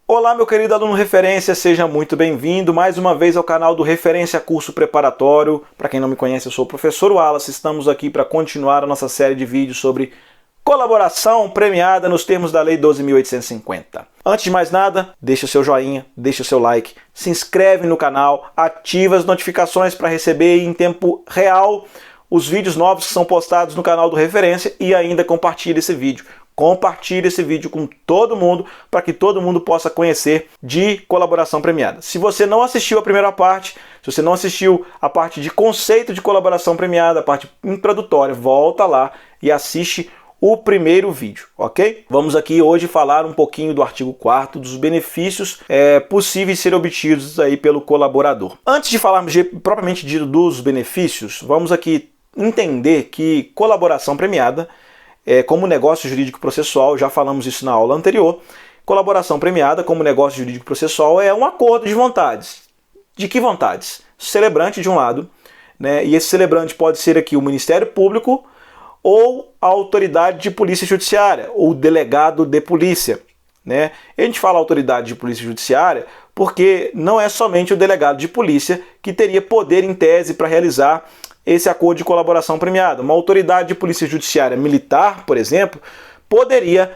Olá, meu querido aluno Referência, seja muito bem-vindo mais uma vez ao canal do Referência Curso Preparatório. Para quem não me conhece, eu sou o professor Wallace, estamos aqui para continuar a nossa série de vídeos sobre colaboração premiada nos termos da Lei 12.850. Antes de mais nada, deixa o seu joinha, deixa o seu like, se inscreve no canal, ativa as notificações para receber em tempo real os vídeos novos que são postados no canal do Referência e ainda compartilha esse vídeo. Compartilhe esse vídeo com todo mundo para que todo mundo possa conhecer de colaboração premiada. Se você não assistiu a primeira parte, se você não assistiu a parte de conceito de colaboração premiada, a parte introdutória, volta lá e assiste o primeiro vídeo, ok? Vamos aqui hoje falar um pouquinho do artigo 4º, dos benefícios possíveis ser obtidos aí pelo colaborador. Antes de falarmos propriamente dito dos benefícios, vamos aqui entender que colaboração premiada como negócio jurídico processual, já falamos isso na aula anterior, colaboração premiada como negócio jurídico processual é um acordo de vontades. De que vontades? Celebrante de um lado, né, e esse celebrante pode ser aqui o Ministério Público ou a autoridade de polícia judiciária, ou delegado de polícia. Né? A gente fala autoridade de polícia judiciária porque não é somente o delegado de polícia que teria poder em tese para realizar esse acordo de colaboração premiada. Uma autoridade de polícia judiciária militar, por exemplo, poderia,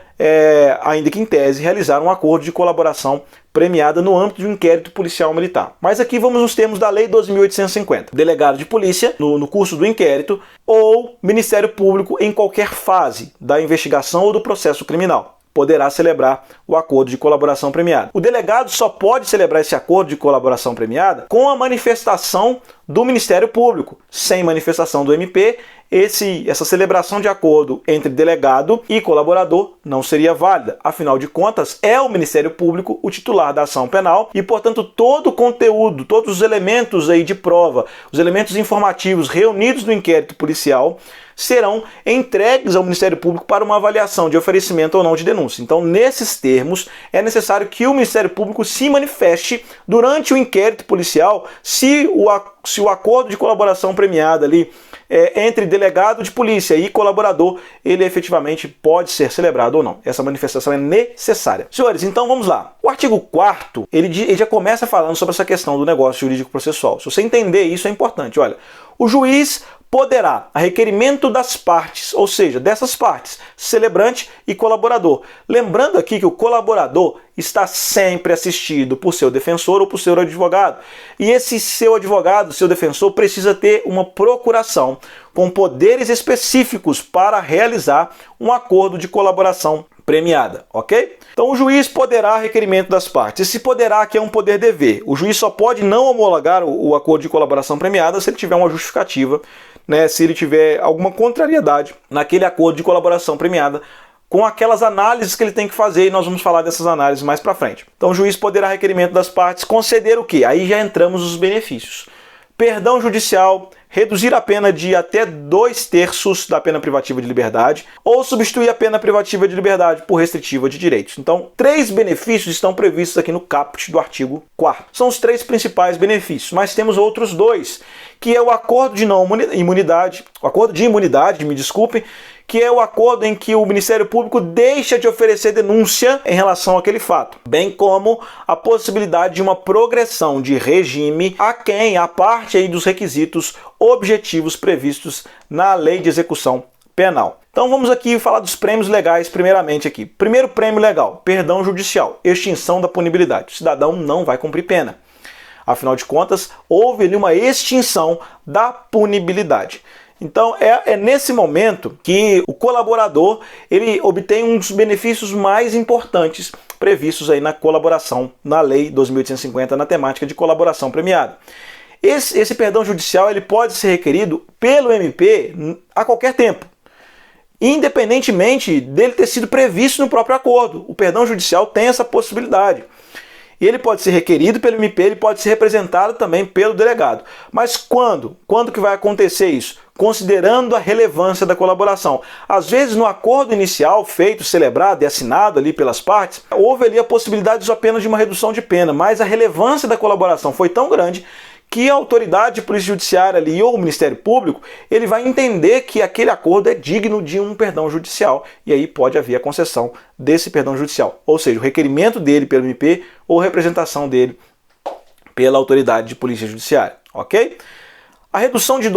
ainda que em tese, realizar um acordo de colaboração premiada no âmbito de um inquérito policial militar. Mas aqui vamos nos termos da Lei 12.850. Delegado de polícia, no curso do inquérito, ou Ministério Público em qualquer fase da investigação ou do processo criminal poderá celebrar o acordo de colaboração premiada. O delegado só pode celebrar esse acordo de colaboração premiada com a manifestação do Ministério Público. Sem manifestação do MP, essa celebração de acordo entre delegado e colaborador não seria válida. Afinal de contas, é o Ministério Público o titular da ação penal e, portanto, todo o conteúdo, todos os elementos aí de prova, os elementos informativos reunidos no inquérito policial serão entregues ao Ministério Público para uma avaliação de oferecimento ou não de denúncia. Então, nesses termos, é necessário que o Ministério Público se manifeste durante o inquérito policial se o acordo de colaboração premiada ali entre delegado de polícia e colaborador, ele efetivamente pode ser celebrado ou não. Essa manifestação é necessária. Senhores, então vamos lá. O artigo 4º, ele já começa falando sobre essa questão do negócio jurídico processual. Se você entender isso, é importante. Olha, o juiz poderá, a requerimento das partes, ou seja, dessas partes, celebrante e colaborador. Lembrando aqui que o colaborador está sempre assistido por seu defensor ou por seu advogado. E esse seu advogado, seu defensor, precisa ter uma procuração com poderes específicos para realizar um acordo de colaboração premiada, ok? Então o juiz poderá, a requerimento das partes. Esse poderá aqui é um poder-dever. O juiz só pode não homologar o acordo de colaboração premiada se ele tiver uma justificativa, né, se ele tiver alguma contrariedade naquele acordo de colaboração premiada com aquelas análises que ele tem que fazer, e nós vamos falar dessas análises mais para frente. Então o juiz poderá, a requerimento das partes, conceder o quê? Aí já entramos nos benefícios. Perdão judicial, reduzir a pena de até 2/3 da pena privativa de liberdade ou substituir a pena privativa de liberdade por restritiva de direitos. Então, 3 benefícios estão previstos aqui no caput do artigo 4º. São os 3 principais benefícios, mas temos outros 2, que é o acordo de imunidade, que é o acordo em que o Ministério Público deixa de oferecer denúncia em relação àquele fato, bem como a possibilidade de uma progressão de regime a parte aí dos requisitos objetivos previstos na Lei de Execução Penal. Então vamos aqui falar dos prêmios legais primeiramente aqui. Primeiro prêmio legal, perdão judicial, extinção da punibilidade. O cidadão não vai cumprir pena. Afinal de contas, houve ali uma extinção da punibilidade. Então é nesse momento que o colaborador ele obtém um dos benefícios mais importantes previstos aí na colaboração, na Lei 12.850, na temática de colaboração premiada. Esse perdão judicial ele pode ser requerido pelo MP a qualquer tempo, independentemente dele ter sido previsto no próprio acordo. O perdão judicial tem essa possibilidade. E ele pode ser requerido pelo MP, ele pode ser representado também pelo delegado. Mas quando? Quando que vai acontecer isso? Considerando a relevância da colaboração. Às vezes, no acordo inicial feito, celebrado e assinado ali pelas partes, houve ali a possibilidade apenas de uma redução de pena, mas a relevância da colaboração foi tão grande que a autoridade de polícia judiciária ali, ou o Ministério Público, ele vai entender que aquele acordo é digno de um perdão judicial, e aí pode haver a concessão desse perdão judicial, ou seja, o requerimento dele pelo MP ou representação dele pela autoridade de polícia judiciária, ok? A redução de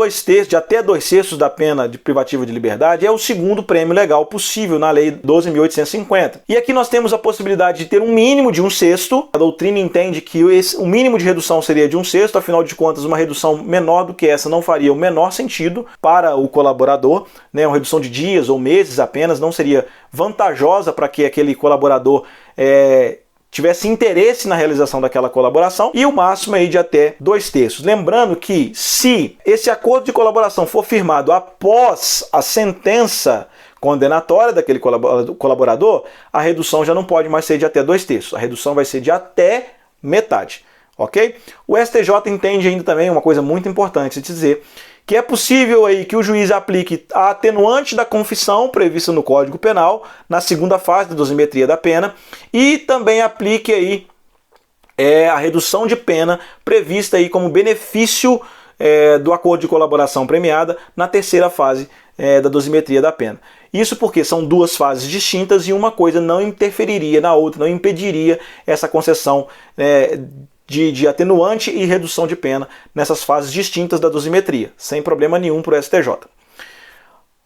até 2/3 da pena de privativa de liberdade é o segundo prêmio legal possível na Lei 12.850. E aqui nós temos a possibilidade de ter um mínimo de 1/6. A doutrina entende que o mínimo de redução seria de 1/6, afinal de contas, uma redução menor do que essa não faria o menor sentido para o colaborador, né? Uma redução de dias ou meses apenas não seria vantajosa para que aquele colaborador tivesse interesse na realização daquela colaboração, e o máximo aí de até 2/3. Lembrando que se esse acordo de colaboração for firmado após a sentença condenatória daquele colaborador, a redução já não pode mais ser de até 2/3. A redução vai ser de até metade, ok? O STJ entende ainda também uma coisa muito importante de dizer, que é possível aí que o juiz aplique a atenuante da confissão prevista no Código Penal, na segunda fase da dosimetria da pena, e também aplique aí a redução de pena prevista aí como benefício do acordo de colaboração premiada na terceira fase da dosimetria da pena. Isso porque são duas fases distintas e uma coisa não interferiria na outra, não impediria essa concessão de atenuante e redução de pena nessas fases distintas da dosimetria, sem problema nenhum para o STJ.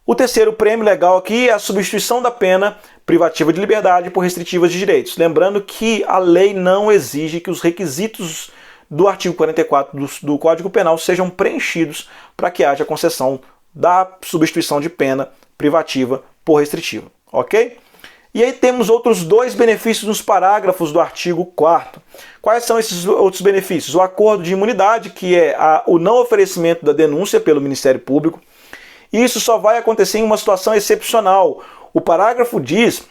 O terceiro prêmio legal aqui é a substituição da pena privativa de liberdade por restritivas de direitos. Lembrando que a lei não exige que os requisitos do artigo 44 do Código Penal sejam preenchidos para que haja concessão da substituição de pena privativa por restritiva, ok? E aí temos outros dois benefícios nos parágrafos do artigo 4º. Quais são esses outros benefícios? O acordo de imunidade, que é o não oferecimento da denúncia pelo Ministério Público. Isso só vai acontecer em uma situação excepcional. O parágrafo diz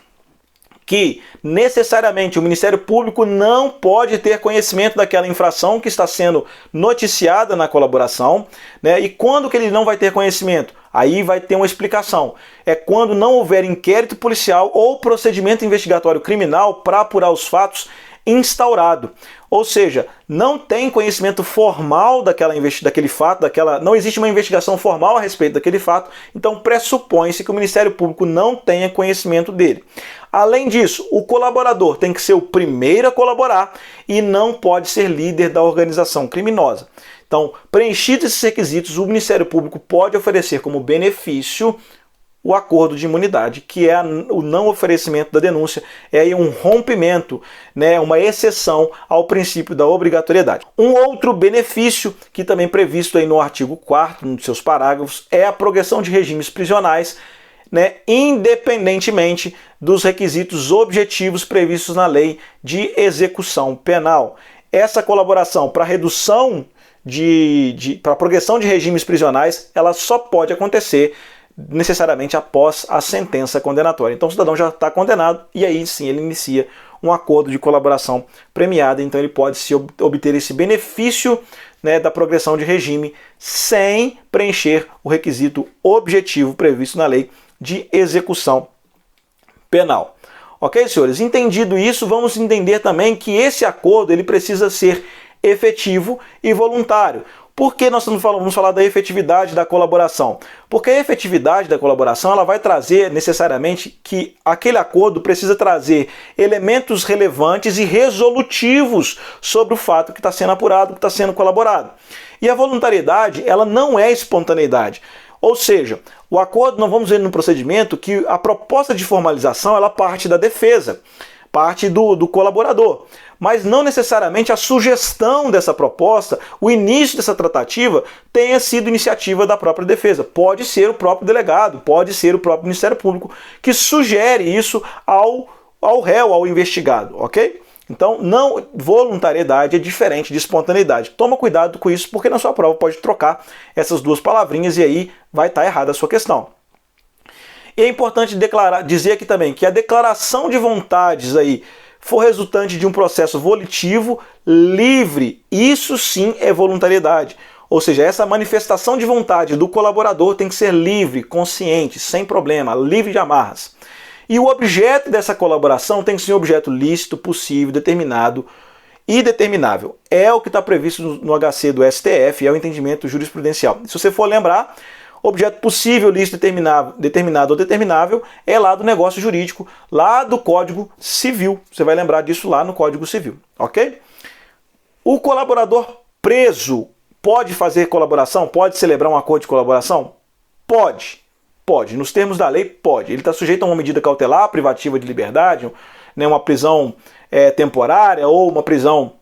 que necessariamente o Ministério Público não pode ter conhecimento daquela infração que está sendo noticiada na colaboração, né? E quando que ele não vai ter conhecimento? Aí vai ter uma explicação. É quando não houver inquérito policial ou procedimento investigatório criminal para apurar os fatos instaurado. Ou seja, não tem conhecimento formal daquele fato, não existe uma investigação formal a respeito daquele fato, então pressupõe-se que o Ministério Público não tenha conhecimento dele. Além disso, o colaborador tem que ser o primeiro a colaborar e não pode ser líder da organização criminosa. Então, preenchidos esses requisitos, o Ministério Público pode oferecer como benefício o acordo de imunidade, que é o não oferecimento da denúncia, é aí um rompimento, né, uma exceção ao princípio da obrigatoriedade. Um outro benefício, que também é previsto aí no artigo 4º, nos seus parágrafos, é a progressão de regimes prisionais, né, independentemente dos requisitos objetivos previstos na lei de execução penal. Essa colaboração para redução para progressão de regimes prisionais, ela só pode acontecer necessariamente após a sentença condenatória. Então o cidadão já está condenado e aí sim ele inicia um acordo de colaboração premiada, então ele pode obter esse benefício, né, da progressão de regime sem preencher o requisito objetivo previsto na lei de execução penal. Ok, senhores? Entendido isso, vamos entender também que esse acordo ele precisa ser efetivo e voluntário. Por que nós vamos falar da efetividade da colaboração? Porque a efetividade da colaboração ela vai trazer necessariamente que aquele acordo precisa trazer elementos relevantes e resolutivos sobre o fato que está sendo apurado, que está sendo colaborado. E a voluntariedade ela não é espontaneidade. Ou seja, o acordo, nós vamos ver no procedimento que a proposta de formalização ela parte da defesa, parte do colaborador. Mas não necessariamente a sugestão dessa proposta, o início dessa tratativa, tenha sido iniciativa da própria defesa. Pode ser o próprio delegado, pode ser o próprio Ministério Público que sugere isso ao réu, ao investigado, ok? Então, voluntariedade é diferente de espontaneidade. Toma cuidado com isso, porque na sua prova pode trocar essas duas palavrinhas e aí vai estar errada a sua questão. E é importante dizer aqui também que a declaração de vontades aí for resultante de um processo volitivo livre, isso sim é voluntariedade. Ou seja, essa manifestação de vontade do colaborador tem que ser livre, consciente, sem problema, livre de amarras. E o objeto dessa colaboração tem que ser um objeto lícito, possível, determinado e determinável. É o que está previsto no HC do STF, é o entendimento jurisprudencial. Se você for lembrar, objeto possível, lícito, determinado ou determinável é lá do negócio jurídico, lá do Código Civil. Você vai lembrar disso lá no Código Civil, ok? O colaborador preso pode fazer colaboração? Pode celebrar um acordo de colaboração? Pode. Pode. Nos termos da lei, pode. Ele está sujeito a uma medida cautelar, privativa de liberdade, né, uma prisão temporária ou uma prisão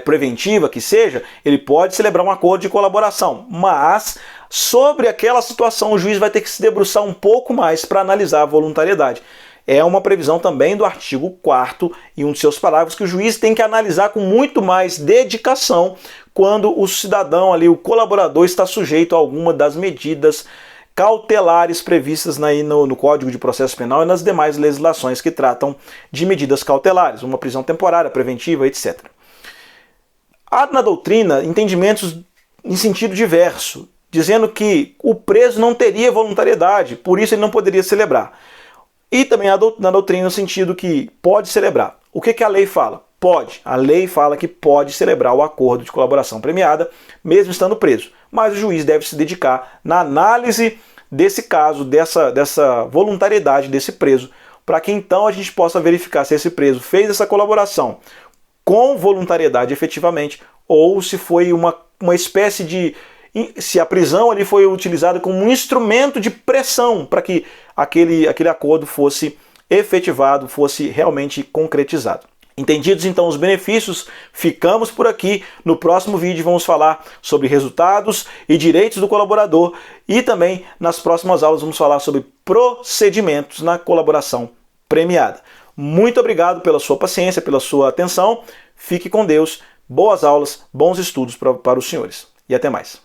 preventiva, que seja, ele pode celebrar um acordo de colaboração. Mas, sobre aquela situação, o juiz vai ter que se debruçar um pouco mais para analisar a voluntariedade. É uma previsão também do artigo 4º em um de seus parágrafos que o juiz tem que analisar com muito mais dedicação quando o cidadão ali, o colaborador, está sujeito a alguma das medidas cautelares previstas no Código de Processo Penal e nas demais legislações que tratam de medidas cautelares, uma prisão temporária, preventiva, etc. Há na doutrina entendimentos em sentido diverso, dizendo que o preso não teria voluntariedade, por isso ele não poderia celebrar. E também na doutrina no sentido que pode celebrar. O que a lei fala? Pode. A lei fala que pode celebrar o acordo de colaboração premiada, mesmo estando preso. Mas o juiz deve se dedicar na análise desse caso, dessa voluntariedade desse preso, para que então a gente possa verificar se esse preso fez essa colaboração com voluntariedade efetivamente, ou se foi uma espécie de... se a prisão ali foi utilizada como um instrumento de pressão para que aquele acordo fosse efetivado, fosse realmente concretizado. Entendidos então os benefícios, ficamos por aqui. No próximo vídeo vamos falar sobre resultados e direitos do colaborador e também nas próximas aulas vamos falar sobre procedimentos na colaboração premiada. Muito obrigado pela sua paciência, pela sua atenção. Fique com Deus, boas aulas, bons estudos para os senhores e até mais.